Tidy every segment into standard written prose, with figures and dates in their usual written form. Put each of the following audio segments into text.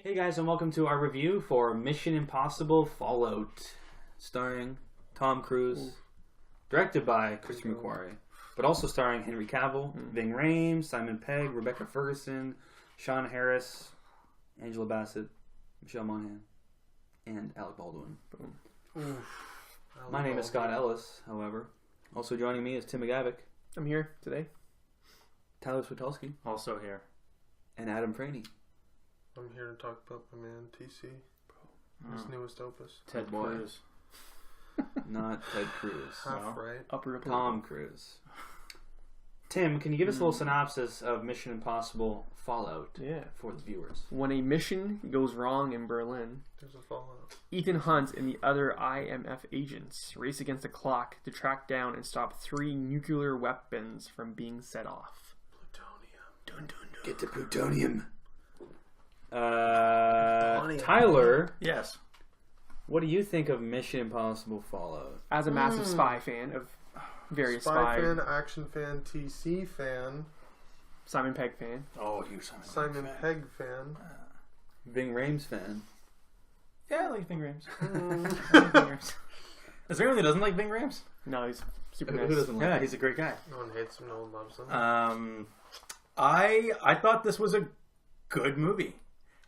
Hey guys, and welcome to our review for Mission Impossible Fallout, starring Tom Cruise, directed by Christopher McQuarrie, but also starring Henry Cavill, Ving Rhames, Simon Pegg, Rebecca Ferguson, Sean Harris, Angela Bassett, Michelle Monaghan, and Alec Baldwin. Boom. My name is Scott Ellis, however. Also joining me is Tim McGavick. I'm here today. Tyler Switulski. Also here. And Adam Franey. I'm here to talk about my man TC, his newest opus. Ted Cruz. Not Ted Cruz. Half right. Upper Tom Cruise. Tim, can you give us a little synopsis of Mission Impossible Fallout for the viewers? When a mission goes wrong in Berlin, There's a Fallout. Ethan Hunt and the other IMF agents race against the clock to track down and stop 3 nuclear weapons from being set off. Plutonium. Dun, dun, dun. Get to plutonium. Tyler, Yes. what do you think of Mission Impossible Fallout? As a massive spy fan of various Spy fan, action fan, TC fan, Simon Pegg fan. Oh, you Simon Pegg fan. Ving Rhames fan. Yeah, I like Ving Rhames. I like Ving Rhames. Is there anyone that doesn't like Ving Rhames? No, he's super Who nice. doesn't like Yeah, him? he's a great guy. No one hates him, no one loves him. I thought this was a good movie.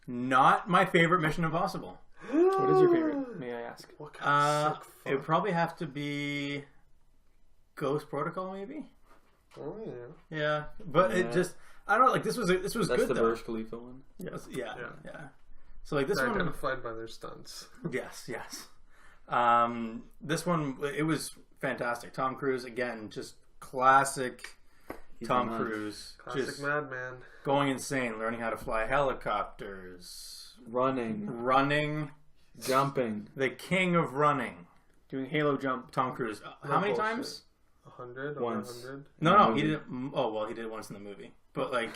Not my favorite Mission Impossible. What is your favorite, may I ask? What kind of sick It would probably have to be Ghost Protocol, maybe. Oh yeah. Yeah, but it just I don't know. Like this was That's good the though. Burj Khalifa one. Yeah. So like this They're one, identified by their stunts. yes. This one, it was fantastic. Tom Cruise again, just classic. Tom Cruise, Classic just madman. going insane, learning how to fly helicopters, Running, jumping. the king of running. Doing Halo jump. Tom Cruise. No How many bullshit. times? 100 or Once. 100. No, he did. Oh well, he did it once in the movie. But like,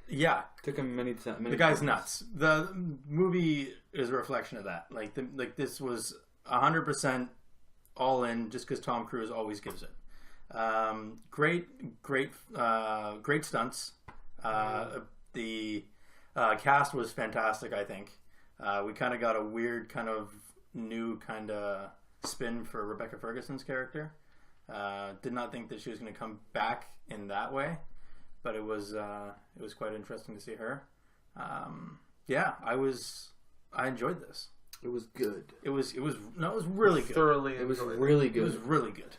yeah, Took him many times. the guy's nuts. The movie is a reflection of that. Like, this was 100% all in, just because Tom Cruise always gives it. Great stunts. The cast was fantastic. I think we kind of got a weird, kind of new kind of spin for Rebecca Ferguson's character. Did not think that she was going to come back in that way, but it was quite interesting to see her. I enjoyed this. It was good. It was really good. Thoroughly It was enjoyed really It good. was really good.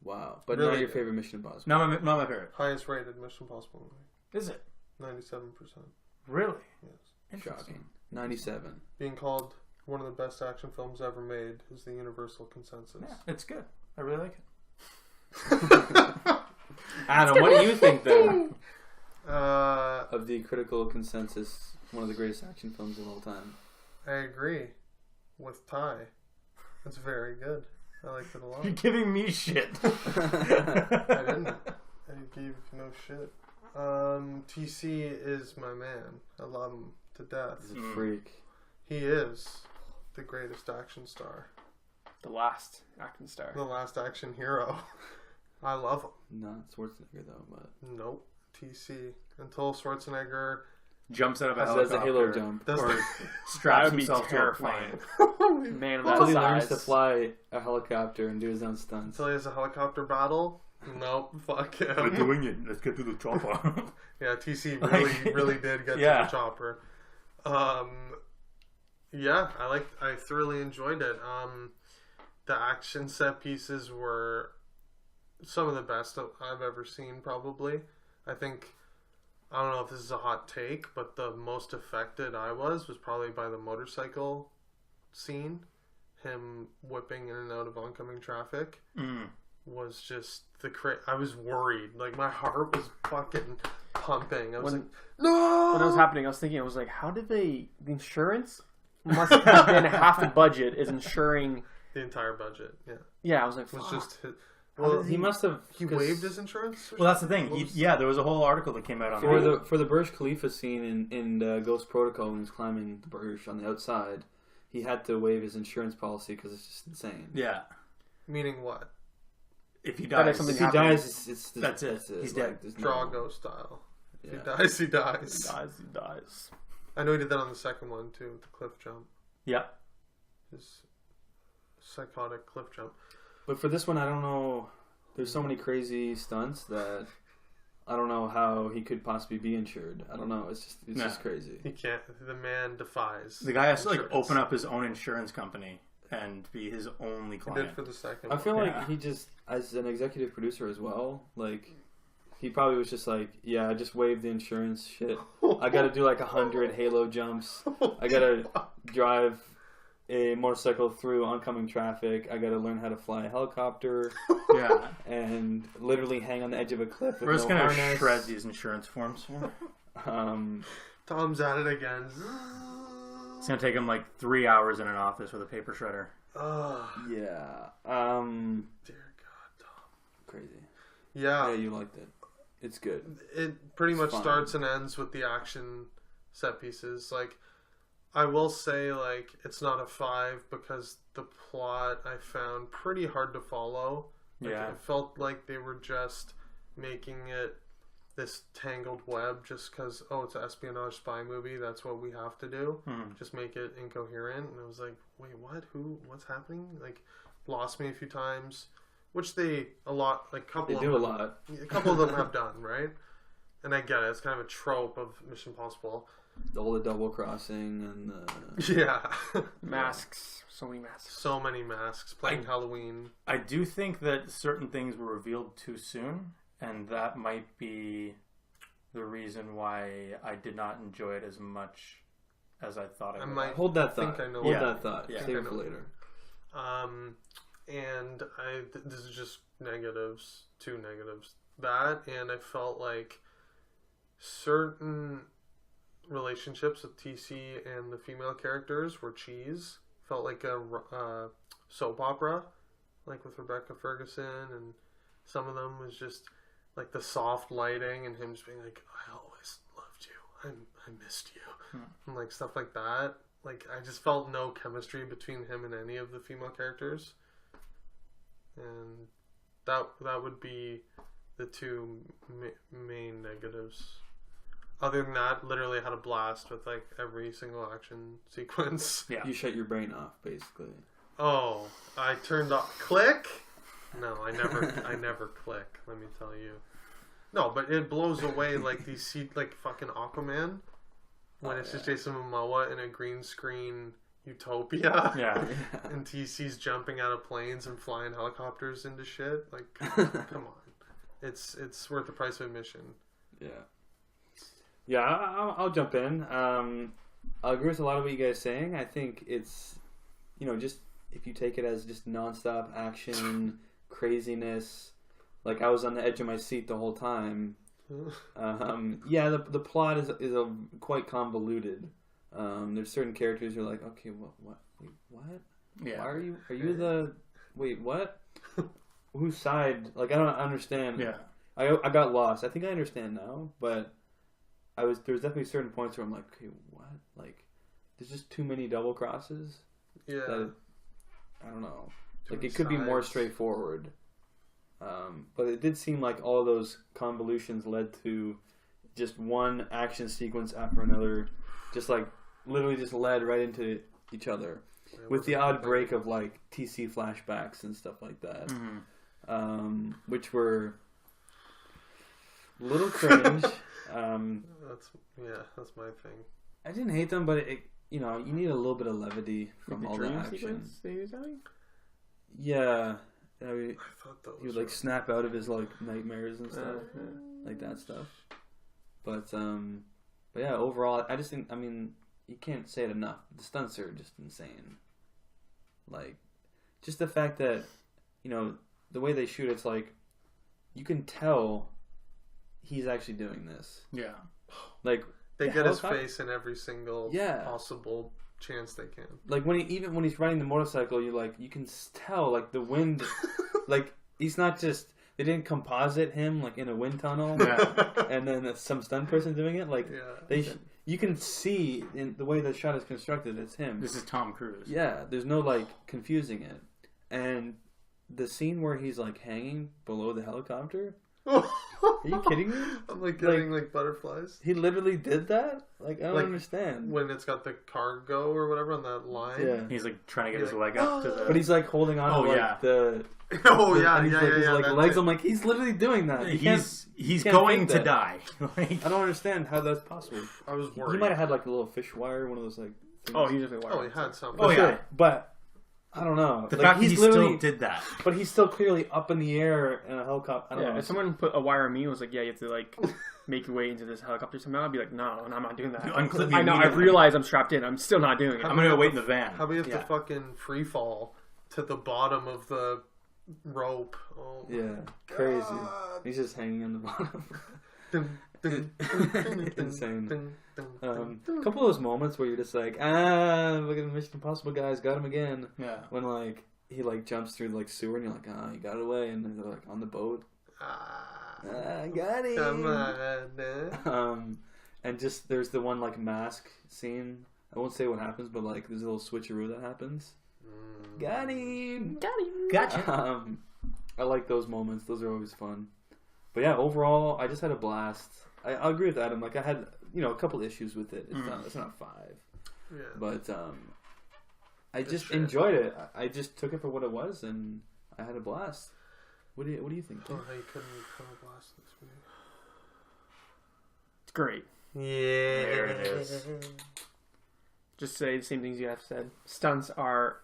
Wow. But Really not your good. favorite Mission Impossible. Not my favorite. Highest rated Mission Impossible movie. Is it 97%. really? Yes. Interesting. Shocking. 97. Being called one of the best action films ever made is the universal consensus. Yeah, it's good. I really like it. Adam, what do you think then Uh, of the critical consensus, one of the greatest action films of all time? I agree with Ty. It's very good. I liked it a lot. You're giving me shit. I didn't. I gave no shit. TC is my man. I love him to death. He's a freak. He is the greatest action star. The last action star. The last action hero. I love him. Not Schwarzenegger though, but Nope. TC. Until Schwarzenegger Jumps out of a does helicopter. the Halo jump. does Or the... straps That would be himself to a terrifying. plane. Man of Until that he learns size. to fly a helicopter and do his own stunts. Until he has a helicopter battle. Nope. Fuck We're him. doing it. Let's get to the chopper. Yeah, TC Like- really did get Yeah. to the chopper. Yeah, I thoroughly enjoyed it. The action set pieces were some of the best I've ever seen, probably. I don't know if this is a hot take, but the most affected I was probably by the motorcycle scene. Him whipping in and out of oncoming traffic was just I was worried. Like, my heart was fucking pumping. I was like, no! When that was happening, I was thinking, how did the insurance must have been half the budget is insuring. The entire budget, yeah. Yeah, I was like, It was fuck. just... Well, he must have. He waived his insurance? Well, that's the thing. There was a whole article that came out on that. For the Burj Khalifa scene in Ghost Protocol when he's climbing the Burj on the outside, he had to waive his insurance policy because it's just insane. Yeah. Meaning what? If he That dies, is something If he dies, it's That's it. He's dead. there's no- Drago style. If Yeah. he dies, he dies. He dies. I know he did that on the second one too, with the cliff jump. Yeah. His psychotic cliff jump. But for this one, I don't know. There's so many crazy stunts that I don't know how he could possibly be insured. I don't know. It's just crazy. He can't. The man defies. The guy has to insurance. open up his own insurance company and be his only He client. did for the second I one. feel Yeah. like he just, as an executive producer as well, like he probably was just like, yeah, I just waived the insurance shit. I got to do like 100 Halo jumps. I got to drive a motorcycle through oncoming traffic. I got to learn how to fly a helicopter Yeah. and literally hang on the edge of a cliff with We're just no going to harness. shred these insurance forms. Tom's at it again. It's going to take him like 3 hours in an office with a paper shredder. Oh, Yeah. dear God, Tom. Crazy. Yeah, Yeah, you liked it. It's good. it pretty much fun. starts and ends with the action set pieces. Like, I will say, like, it's not a 5 because the plot I found pretty hard to follow. Like, Yeah. it felt like they were just making it this tangled web just because, oh, it's an espionage spy movie. That's what we have to do. Just make it incoherent. And I was like, wait, what? What's happening? Like, lost me a few times. Which a couple They of do a them, lot. a couple of them have done, right? And I get it. It's kind of a trope of Mission Impossible. All the double crossing and the... Yeah. Masks. So many masks. So many masks playing Halloween. I do think that certain things were revealed too soon, and that might be the reason why I did not enjoy it as much as I thought I would. might- Hold that think thought. I know Hold what- that thought. Yeah. Save I it for know. later. And this is just negatives, 2 negatives. That, and I felt like certain relationships with TC and the female characters were cheese. Felt like a soap opera, like with Rebecca Ferguson, and some of them was just like the soft lighting and him just being like, I always loved you, I missed you, and like stuff like that. Like, I just felt no chemistry between him and any of the female characters, and that would be the 2 main negatives. Other than that, literally had a blast with like every single action sequence. Yeah. You shut your brain off, basically. Oh, I turned off click. No, I never click. Let me tell you. No, but it blows away like like fucking Aquaman when it's just Jason Momoa in a green screen utopia. Yeah. And TC's jumping out of planes and flying helicopters into shit. Like, come on, it's worth the price of admission. Yeah. Yeah, I'll jump in. I agree with a lot of what you guys are saying. I think it's, just if you take it as just nonstop action, craziness, like I was on the edge of my seat the whole time. Yeah, the plot is quite convoluted. There's certain characters you're like, okay, what? Wait, what? Yeah. Why are you the? Wait, what? Whose side? Like I don't understand. Yeah. I got lost. I think I understand now, but there's definitely certain points where I'm like, okay, what? Like, there's just too many double crosses. Yeah. That, I don't know. Too Like, many it could be more sides. straightforward. But it did seem like all those convolutions led to just one action sequence after another, just like literally just led right into each other, with the odd break of like TC flashbacks and stuff like that, which were a little cringe. That's my thing. I didn't hate them, but it you need a little bit of levity from all the dream action. sequence that he was having? Yeah, I thought those he would like snap out of his like nightmares and stuff, like that stuff. But yeah, overall, I just think, I mean, you can't say it enough. The stunts are just insane. Like, just the fact that, the way they shoot, it's like, you can tell he's actually doing this. Yeah. Like, they the get his helicopter- face in every single possible chance they can. Like when he's riding the motorcycle, you can tell like the wind, like he's not just, they didn't composite him like in a wind tunnel, and then some stunt person doing it. Like you can see in the way the shot is constructed, it's him. This is Tom Cruise. Yeah, there's no like confusing it. And the scene where he's like hanging below the helicopter, Are you kidding me? I'm like getting like butterflies He literally did that? Like, I don't Like, understand. when it's got the cargo or whatever on that line. Yeah. He's like trying to get He's his like, leg up to the. But he's like holding on Oh, to like yeah. the. Oh yeah, and he's yeah, like, yeah, his yeah. like that's legs. it. I'm like, he's literally doing that. You can't- he's can't going fake to that. die. Like, I don't understand how that's possible. I was worried. He might have had like a little fish wire, one of those like. Things. Oh, he definitely Oh, wired. he had something. Oh, For yeah. sure. But I don't know. the Like, fact that he's he literally, still did that. but he's still clearly up in the air in a helicopter. I don't Yeah, know. if someone put a wire on me and was like, yeah, you have to like make your way into this helicopter somehow, I'd be like, no, I'm not doing that. You unclip me I know, I immediately. realize I'm strapped in. I'm still not doing it. I'm gonna wait in the van. How about you have Yeah. to fucking free fall to the bottom of the rope? Oh, my Yeah, crazy. God. He's just hanging on the bottom. Dun, dun, dun, dun, dun, Insane. dun, dun, dun, A dun. couple of those moments where you're just like, look at the Mission Impossible guys, got him again. Yeah. When like he like jumps through like sewer and you're like, you got away, and then they're like on the boat. Got him. Come on, man. And just there's the one like mask scene. I won't say what happens, but like there's a little switcheroo that happens. Got him. Gotcha. I like those moments. Those are always fun. But yeah, overall, I just had a blast. I agree with Adam. Like I had, a couple issues with it. It's not 5, Yeah. but I Good just shit. enjoyed it. I just took it for what it was, and I had a blast. What do you think? I don't know how you couldn't come a blast this movie. It's great. Yeah. There it is. Just say the same things you have said. Stunts are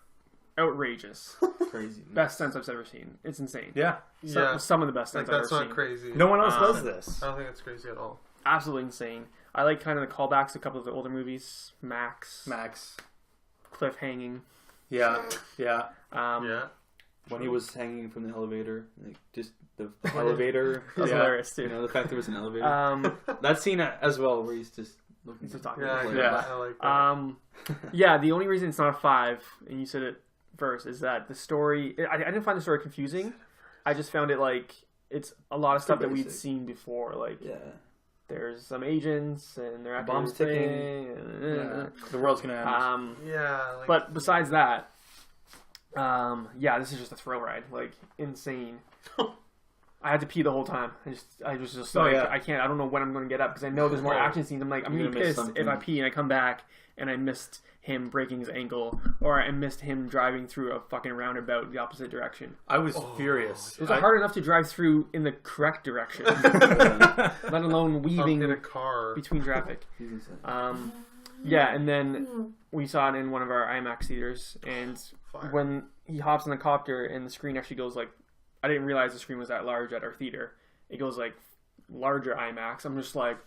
outrageous. Crazy. Best stunts I've ever seen. It's insane. Yeah. Yeah. Some of the best Like, stunts I've that's ever not seen. crazy. No one else Um, does this. I don't think it's crazy at all. Absolutely insane. I like kind of the callbacks to a couple of the older movies. Max. Cliffhanging. Yeah. Yeah. Yeah. When he was hanging from the elevator, like just the elevator. That's Yeah. hilarious too. The fact there was an elevator. That that scene as well, where he's just looking. He's just talking. Yeah, Like, Yeah. I like that. Yeah, the only reason it's not a 5, and you said it first, is that the story. I didn't find the story confusing. I just found it like it's a lot of stuff that we'd basic. seen before. Like Yeah. there's some agents and they're after Bombs this ticking. thing, Yeah. The world's gonna end. Yeah. Like, But besides that, yeah, this is just a thrill ride. Like insane. I had to pee the whole time. I was just Oh, like, yeah. I can't. I don't know when I'm going to get up because I know there's more Oh. action scenes. I'm like, I'm You're gonna be gonna miss pissed if something. I pee and I come back and I missed him breaking his ankle or I missed him driving through a fucking roundabout the opposite direction. I was furious. It was hard enough to drive through in the correct direction, let alone up weaving in a car. between traffic. He's insane. Yeah, and then we saw it in one of our IMAX theaters, and Fire. when he hops in the copter and the screen actually goes like, I didn't realize the screen was that large at our theater. It goes like larger IMAX. I'm just like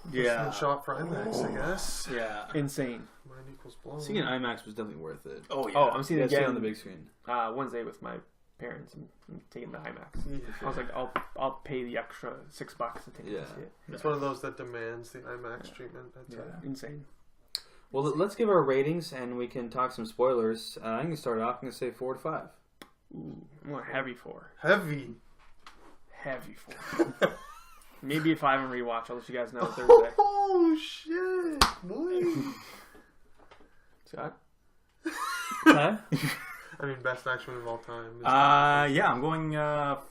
Yeah. Shot for IMAX, I guess. Yeah. insane. Mine equals blown. Seeing IMAX was definitely worth it. Oh yeah. Oh, I'm seeing Yeah, it seeing it again on the big screen. Wednesday with my parents. I'm taking the IMAX. Yeah. I was like, I'll pay the extra $6 to take Yeah. to see it. It's one of those that demands the IMAX treatment. I'd say. Insane. Well, let's give our ratings, and we can talk some spoilers. I'm going to start off. I'm going to say 4 to 5. Ooh, I'm going heavy 4. Heavy. Heavy 4. Maybe if I haven't rewatch, I'll let you guys know Thursday. Oh shit, boy! Scott? Huh? I mean, best action movie of all time. Yeah, I'm going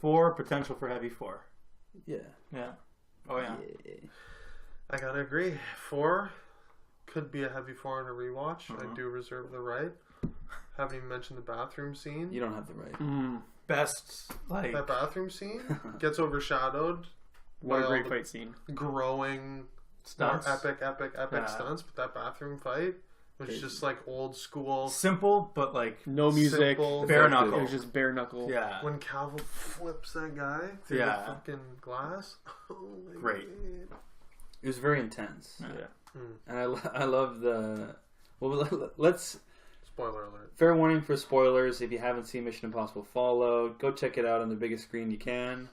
4, potential for heavy 4. Yeah. Yeah. Oh yeah. I gotta agree. 4 could be a heavy 4 on a rewatch. I do reserve the right. Haven't even mentioned the bathroom scene. You don't have the right. Mm, Best like That bathroom scene gets overshadowed what by a all great the fight scene. growing, stunts. epic Yeah. stunts. But that bathroom fight was just like old school. Simple, but like No music. Simple. bare It knuckle. was just bare knuckle. Yeah. When Cavill flips that guy through Yeah. the fucking glass. Oh my Great. God. It was very intense. Yeah. And I love the... Well, let's... Spoiler alert. Fair warning for spoilers. If you haven't seen Mission Impossible Fallout, go check it out on the biggest screen you can.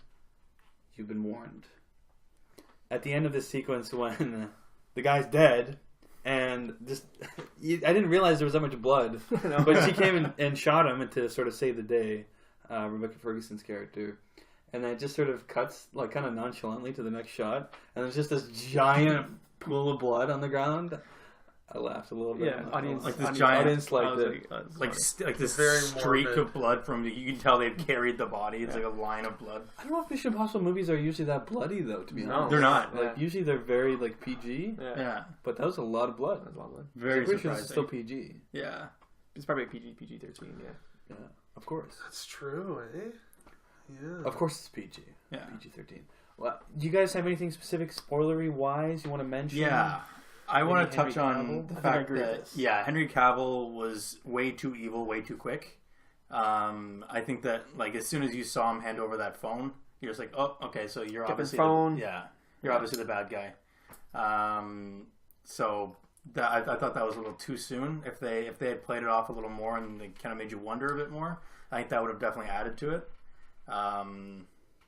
You've been warned. At the end of this sequence when the guy's dead, and just... I didn't realize there was that much blood. But she came and shot him to sort of save the day. Rebecca Ferguson's character. And then it just sort of cuts, like, kind of nonchalantly to the next shot. And there's just this giant pool of blood on the ground. I laughed a little bit. Yeah, audience. Like this audience- giant- audience liked I was it. like this Very streak morbid. of blood from you can tell they've carried the body. It's like a line of blood. I don't know if Mission Impossible movies are usually that bloody though. To be No. honest, They're not. Like usually they're very like PG, Yeah. Yeah, but that was a lot of blood. That's a lot of blood. very I'm pretty sure it's surprising. still PG. Yeah, It's probably PG-13, yeah. Yeah, of course. That's true, eh? Yeah. Of course, it's PG. yeah, PG-13. Well, do you guys have anything specific, spoilery wise, you want to mention? yeah. I want to Henry touch on Cavill? the I think I fact agree with that this. Henry Cavill was way too evil, way too quick. I think that like as soon as you saw him hand over that phone, you're just like, oh, okay, so you're Get the obviously phone. you're obviously the bad guy. So that I thought that was a little too soon. If they had played it off a little more and they kind of made you wonder a bit more, I think that would have definitely added to it.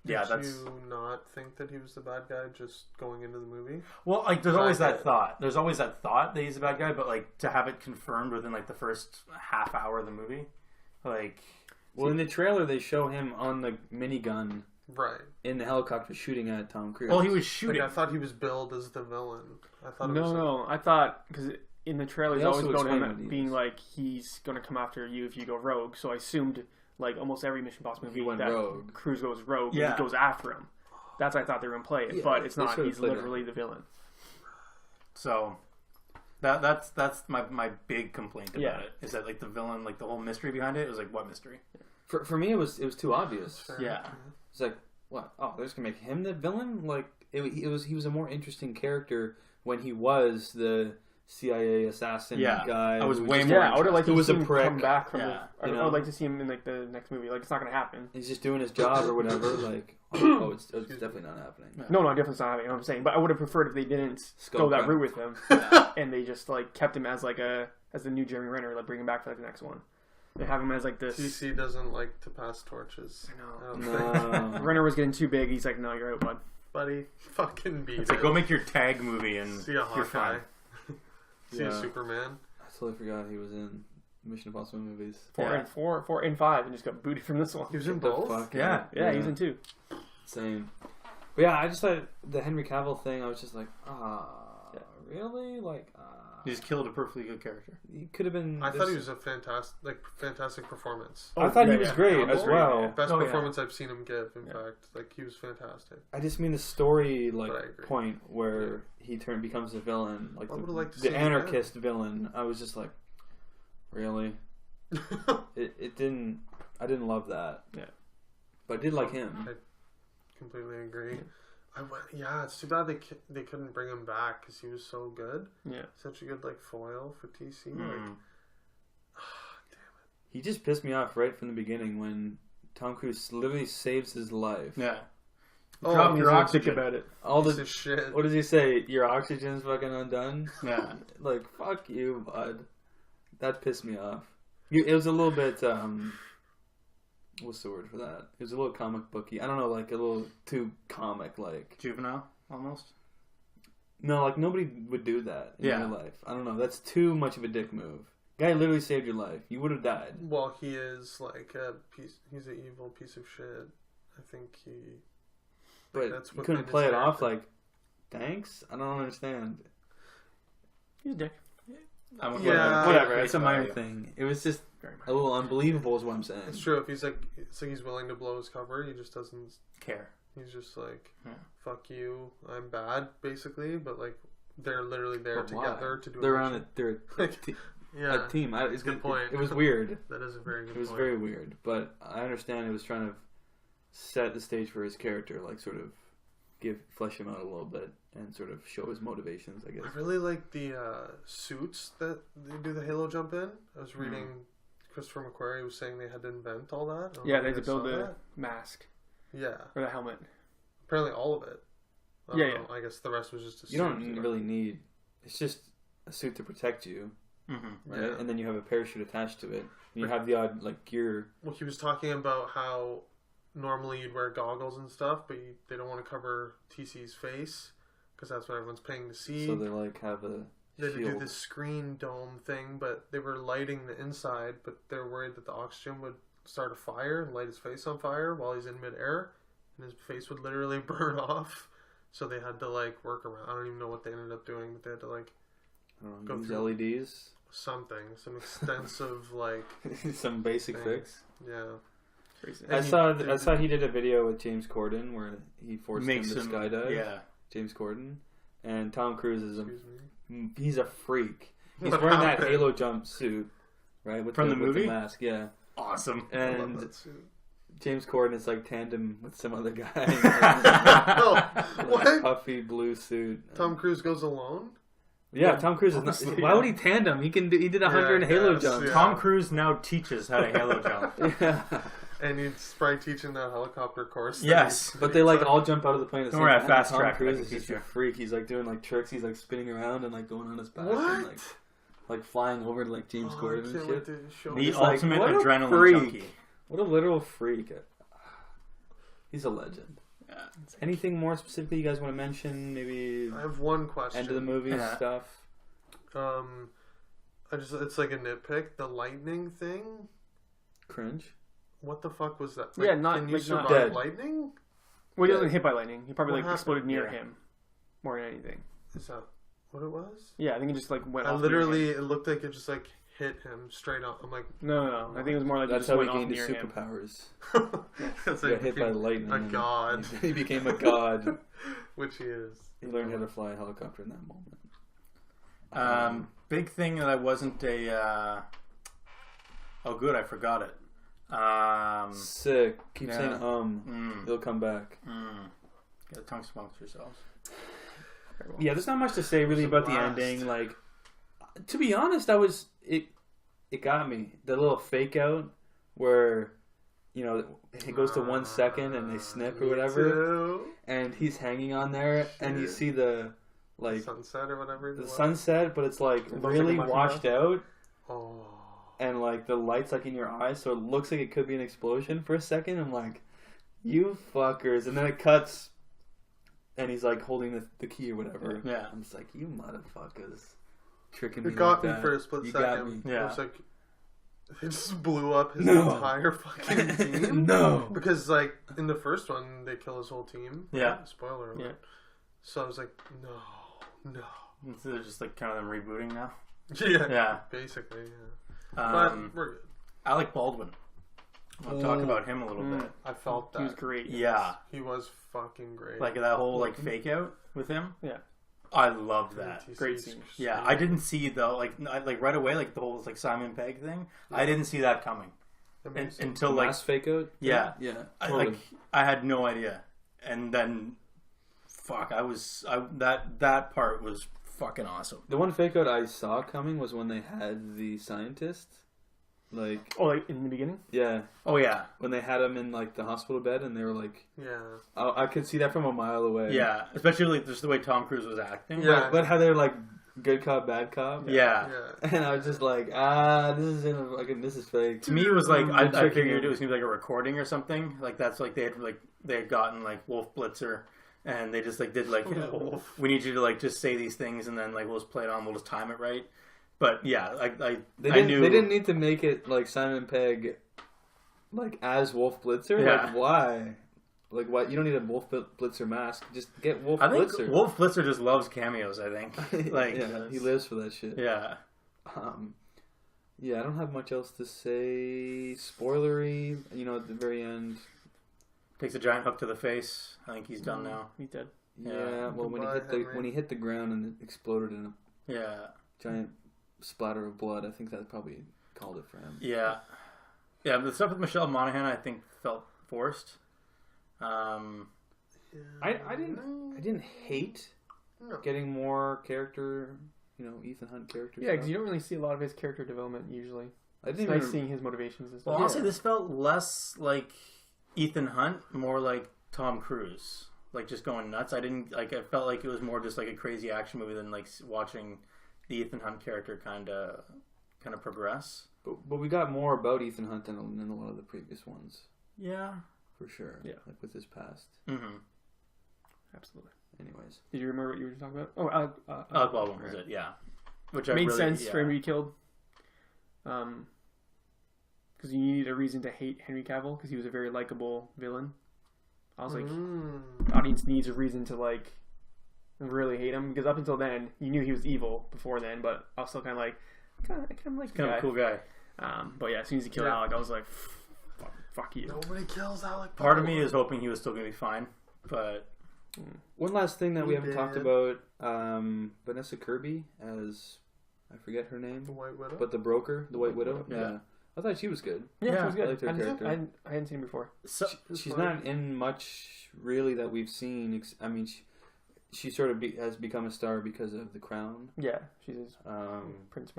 Did That's you not think that he was the bad guy just going into the movie? well, like there's always I that did. thought. There's always that thought that he's the bad guy, but like to have it confirmed within like the first half hour of the movie, like Well, in the trailer, they show him on the minigun Right. in the helicopter shooting at Tom Cruise. well, he was Like, shooting. I thought he was billed as the villain. I thought it No, was no. I thought, because in the trailer, They it's always also going to explain him what he being is. like, he's going to come after you if you go rogue. So I assumed, like, almost every Mission Impossible movie He went that rogue. Cruise goes rogue, Yeah. he goes after him. That's how I thought they were going to play it, Yeah, but it's they not. should've He's played it. literally the villain. So that's my big complaint about Yeah. it is that like the villain, like the whole mystery behind it was like what mystery? For me, it was too obvious. Fair. Yeah. It's like, what? Oh, they're just gonna make him the villain? Like, he was a more interesting character when he was the CIA assassin Yeah, guy. I was who way just- more Yeah, I would have liked Who to was see a him prick. come back from Yeah. the... I You would know? like to see him in, like, the next movie. Like, it's not going to happen. He's just doing his job or whatever. Like, oh, it's definitely not happening. No, definitely it's not happening. You know what I'm saying? But I would have preferred if they didn't Skull go that crack. route with him. And they just, like, kept him as, like, as the new Jeremy Renner. Like, bring him back for, like, the next one. They have him as, like, this... TC doesn't like to pass torches. I I don't think. No. Renner was getting too big. He's like, no, you're out, bud. Buddy, fucking beat It's like it. go make your tag movie and See a you're Hawkeye. fine. See a Yeah. Superman. I totally forgot he was in Mission Impossible movies. Four and five, and just got booted from this one. He was in The both? fuck? Yeah. Yeah, he's in two. Same. But yeah, I just thought the Henry Cavill thing, I was just like, really? Like, He just killed a perfectly good character. he could have been. I thought he was a fantastic performance. I thought he was great Cavill? as well. Best Oh, yeah. performance I've seen him give, in fact. Like, he was fantastic. I just mean the story, But I like agree. point where he becomes a villain, like I would've liked to the see anarchist villain. I was just like, really? It didn't. I didn't love that. Yeah. But I did like him. I completely agree. It's too bad they couldn't bring him back because he was so good. Yeah. Such a good, like, foil for TC. Mm. Like, He just pissed me off right from the beginning when Tom Cruise literally saves his life. Yeah. oh, Drop He's your like, oxygen. dick about it. All piece the of shit. what does he say? Your oxygen's fucking undone. Yeah. Like, fuck you, bud. That pissed me off. It was a little bit, what's the word for that? It was a little comic booky. I don't know, like a little too comic, like. Juvenile almost. No, like nobody would do that in Yeah. real life. I don't know. That's too much of a dick move. Guy literally saved your life. You would have died. Well, he is, like, he's an evil piece of shit. I think he... But that's you what couldn't made his play it off character. like, thanks? I don't understand. He's a dick. Yeah. Whatever. It's a minor thing. It was just Very much. a little unbelievable is what I'm saying. It's true. If he's like, it's like he's willing to blow his cover. He just doesn't. Care. He's just like, Yeah. fuck you, I'm bad, basically. But like, they're literally there But why? together to do. They're a on mission. it. They're Yeah, a team. It's good point. It was weird. that is a very good. It was point. very weird, but I understand it was trying to set the stage for his character, like sort of flesh him out a little bit and sort of show his motivations, I guess. I really like the suits that they do the Halo jump in. I was reading Christopher McQuarrie was saying they had to invent all that. I don't Yeah, know they if had to you build guys the saw mask that. Yeah, or the helmet. apparently all of it. I Yeah, don't know. I guess the rest was just a suit. You don't really need. It's just a suit to protect you, Mm-hmm. right? Yeah. And then you have a parachute attached to it. And you have the odd like gear. Well, he was talking about how normally you'd wear goggles and stuff, but they don't want to cover TC's face because that's what everyone's paying to see. So they like have a They had to do shield. this screen dome thing, but they were lighting the inside, but they're worried that the oxygen would start a fire and light his face on fire while he's in midair, and his face would literally burn off. So they had to like work around. I don't even know what they ended up doing, but they had to like I don't Go know, use through- LEDs. some extensive like Some basic Thing. fix. yeah. Crazy. I saw he did a video with James Corden where he forced Makes him to him skydive. Yeah. James Corden. And Tom Cruise is Excuse me. he's a freak. He's What wearing that happened? Halo jumpsuit, right? With From the with movie? the mask, yeah. Awesome. I love And that suit. James Corden is like tandem with some other guy. Oh, what? Puffy blue suit. Tom Cruise goes alone. Yeah, Tom Cruise is not. Honestly, Why would he tandem? He can do. He did 100 Yeah, I Halo guess, jumps. yeah. Tom Cruise now teaches how to Halo jump. Yeah. And he's probably teaching that helicopter course. that Yes. he's- But they like all jump out of the plane at the Don't same worry, I time. fast Tom tracked it, I Cruise can is just teach you. a freak. He's like doing like tricks. He's like spinning around and like going on his back What? and like flying over to like James Oh, I Corden and can't wait shit. to show The me. He's like, ultimate what a adrenaline freak. junkie. What a literal freak. He's a legend. Yeah. Anything more specifically you guys want to mention? Maybe I have one question. end of the movie Yeah. stuff. It's like a nitpick. The lightning thing. Cringe. What the fuck was that? Yeah, not- Can you like, not- survive Dead. lightning? Well, he wasn't hit by lightning. He probably What like happened? exploded near Yeah. him, more than anything. Is that what it was? Yeah, I think it just like went. I off near literally, him. it looked like it just like hit him straight up. I'm like, No. I think it was more like That's it just how he went off gained his near him. superpowers. it's He got hit by lightning. a and god, He became a god. which he is. He learned how to fly a helicopter in that moment. Big thing that I wasn't a. Oh, good, I forgot it. Sick. Keep yeah. saying It'll come back. Get a tongue amongst yourselves. Yeah, there's not much to say really It's a about the blast. ending. Like, to be honest, it got me. The little fake out where, you know, it goes to 1 second and they snip or Me whatever, too. and he's hanging on there, and you Shit. see the like Sunset or whatever. it the was. sunset, but it's like looks like really a mushroom washed out, Oh. and like the lights like in your eyes, so it looks like it could be an explosion for a second. I'm like, you fuckers, and then it cuts. And he's like holding the key or whatever. Yeah. I'm just like, you motherfuckers. Tricking me It got like me that. for a split You second. got me. Yeah. I was like, it just blew up his No. entire fucking team. No. Because, like, in the first one, they kill his whole team. Yeah. Spoiler alert. Yeah. So I was like, no. So they're just like kind of them rebooting now. Yeah. Yeah. Basically, yeah. Um, But we're good. Alec Baldwin. I'll talk about him a little bit. I felt that. He was great. Yeah. He was fucking great. Like that whole like fake out with him. Yeah. I loved that. Great scene. Yeah, I didn't see though like right away like the whole like Simon Pegg thing. I didn't see that coming Amazing. until like Last fake out? yeah, Yeah. I, Totally. like I had no idea, and then fuck, that part was fucking awesome. The one fake out I saw coming was when they had the scientist. Like, Oh, like in the beginning. yeah. Oh yeah, When they had him in like the hospital bed and they were like, Yeah. I could see that from a mile away. yeah, especially like just the way Tom Cruise was acting. Yeah. But how they're like good cop, bad cop. Yeah. Yeah. And I was just like, this is fake. To me, it was like I Tricking figured him. it was gonna be like a recording or something. Like that's like they had gotten like Wolf Blitzer, and they just like did like Wolf. we need you to like just say these things, and then like we'll just play it on. We'll just time it right. But yeah, They I didn't, knew they didn't need to make it like Simon Pegg, like as Wolf Blitzer. Yeah. Like why? Like what? You don't need a Wolf Blitzer mask. Just get Wolf I think Blitzer. Wolf Blitzer just loves cameos. I think like yeah, he lives for that shit. Yeah, Yeah, I don't have much else to say. Spoilery, you know, at the very end. takes a giant hook to the face. I think he's done now. He did. Yeah, Yeah. well, Goodbye, Henry. when he hit the ground and it exploded in a Yeah, giant splatter of blood, I think that probably called it for him. yeah. But the stuff with Michelle Monaghan, I think, felt forced. I didn't hate No. getting more character, you know, Ethan Hunt character. Yeah, because stuff. you don't really see a lot of his character development usually. I It's didn't nice even. seeing his motivations and Well, stuff. honestly, this felt less like Ethan Hunt, more like Tom Cruise, like just going nuts. I didn't like. I felt like it was more just like a crazy action movie than like watching the Ethan Hunt character kind of progress. But we got more about Ethan Hunt than a lot of the previous ones, Yeah. for sure. Yeah. Like with his past. Mm-hmm. Absolutely. Anyways. Did you remember what you were talking about? Oh, Alec Baldwin was it? Yeah. Which Made I really, sense yeah. for him to be killed. Because you need a reason to hate Henry Cavill because he was a very likable villain. I was like, the audience needs a reason to like really hate him because up until then you knew he was evil before then, but I was still kind of like, kind of like the Kind guy. of a cool guy. But yeah, as soon as he killed Yeah. Alec, I was like, fuck you. Nobody kills Alec. Part of Baldwin. me is hoping he was still going to be fine, but One last thing that we He haven't talked did. about: Vanessa Kirby as I forget her name, The White Widow. but the broker, the White Widow. Yeah. Yeah, I thought she was good. Yeah, Yeah, she was I good. liked her character. I hadn't seen him before. so, She's not in much really that we've seen. I mean, she sort of has become a star because of The Crown. Yeah, she's Princess.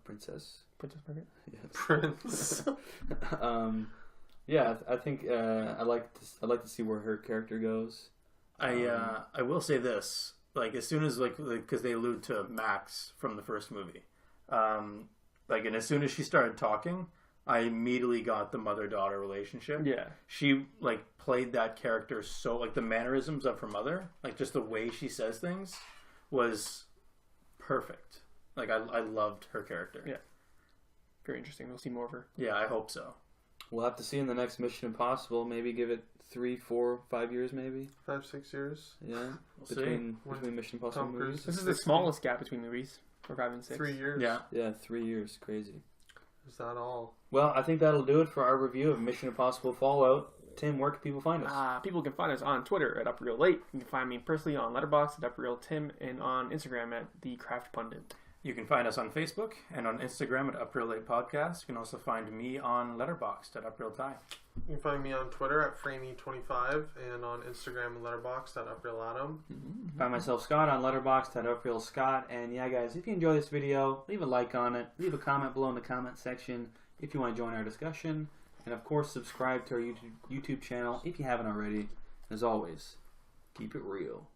Princess Princess. Margaret. Yes. Prince. Yeah, I think I'd like to see where her character goes. I will say this, like as soon as because they allude to Max from the first movie, and as soon as she started talking, I immediately got the mother-daughter relationship. Yeah, She played that character so the mannerisms of her mother, just the way she says things, was perfect. I loved her character. Yeah. Very interesting. We'll see more of her. Yeah, I hope so. We'll have to see in the next Mission Impossible. Maybe give it 3, 4, 5 years, maybe. 5-6 years. Yeah, We'll see. between When Mission Impossible Tom Cruise movies. This is the 60. smallest gap between movies for 5 and 6. 3 years. Yeah. Yeah, 3 years. Crazy. Is that all? Well, I think that'll do it for our review of Mission Impossible Fallout. Tim, where can people find us? People can find us on Twitter at UpRealLate. You can find me personally on Letterboxd at UpRealTim and on Instagram at The Craft Pundit. You can find us on Facebook and on Instagram at Up Real Late Podcast. You can also find me on Letterboxd at Up Real Tie. You can find me on Twitter at Framey25 and on Instagram and Letterboxd at UpRealAdam. Find myself, Scott, on Letterboxd at UpRealScott. And yeah, guys, if you enjoy this video, leave a like on it. Leave a comment below in the comment section if you want to join our discussion. And of course, subscribe to our YouTube channel if you haven't already. As always, keep it real.